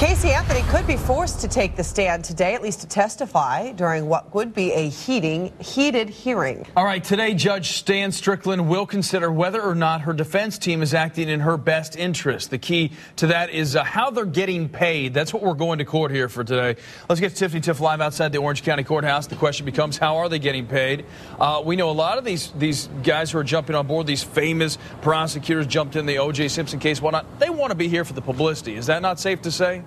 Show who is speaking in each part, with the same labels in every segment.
Speaker 1: Casey Anthony could be forced to take the stand today, at least to testify during what would be a heated hearing.
Speaker 2: All right, today Judge Stan Strickland will consider whether or not her defense team is acting in her best interest. The key to that is how they're getting paid. That's what we're going to court here for today. Let's get to Tiffany Tiff live outside the Orange County Courthouse. The question becomes, how are they getting paid? We know a lot of these guys who are jumping on board, these famous prosecutors jumped in the O.J. Simpson case, whatnot. They want to be here for the publicity. Is that not safe to say?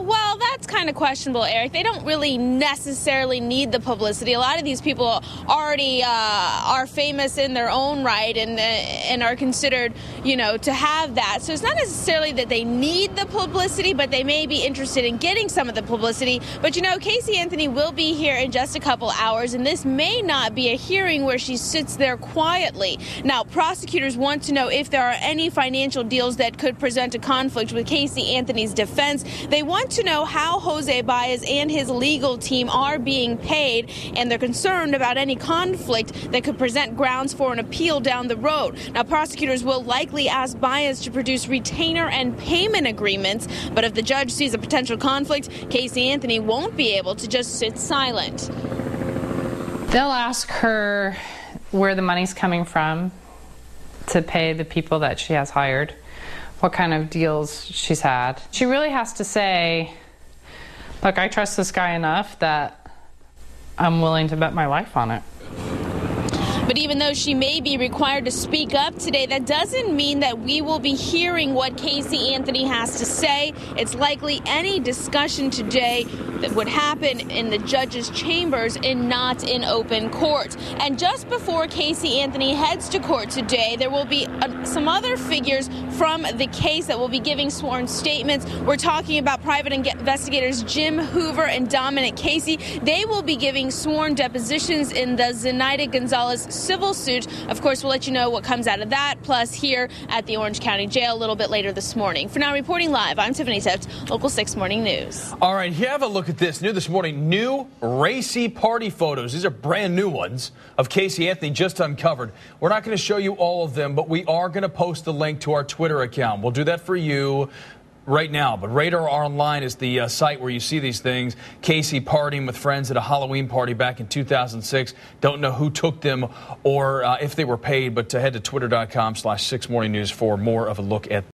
Speaker 3: Well, that's kind of questionable, Eric. They don't really necessarily need the publicity. A lot of these people already are famous in their own right and are considered, to have that. So it's not necessarily that they need the publicity, but they may be interested in getting some of the publicity. But, Casey Anthony will be here in just a couple hours, and this may not be a hearing where she sits there quietly. Now, prosecutors want to know if there are any financial deals that could present a conflict with Casey Anthony's defense. They want to know how Jose Baez and his legal team are being paid, and they're concerned about any conflict that could present grounds for an appeal down the road. Now, prosecutors will likely ask Baez to produce retainer and payment agreements, but if the judge sees a potential conflict, Casey Anthony won't be able to just sit silent.
Speaker 4: They'll ask her where the money's coming from to pay the people that she has hired, what kind of deals she's had. She really has to say, look, I trust this guy enough that I'm willing to bet my life on it.
Speaker 3: But even though she may be required to speak up today, that doesn't mean that we will be hearing what Casey Anthony has to say. It's likely any discussion today that would happen in the judge's chambers and not in open court. And just before Casey Anthony heads to court today, there will be some other figures from the case that will be giving sworn statements. We're talking about private investigators Jim Hoover and Dominic Casey. They will be giving sworn depositions in the Zenaida Gonzalez civil suit. Of course, we'll let you know what comes out of that, plus here at the Orange County Jail a little bit later this morning. For now, reporting live, I'm Tiffany Tift, Local 6 Morning News.
Speaker 2: All right, here, have a look at this. New this morning, new racy party photos. These are brand new ones of Casey Anthony just uncovered. We're not going to show you all of them, but we are going to post the link to our Twitter account. We'll do that for you right now, but Radar Online is the site where you see these things. Casey partying with friends at a Halloween party back in 2006. Don't know who took them or if they were paid, but head to twitter.com/6morningnews for more of a look at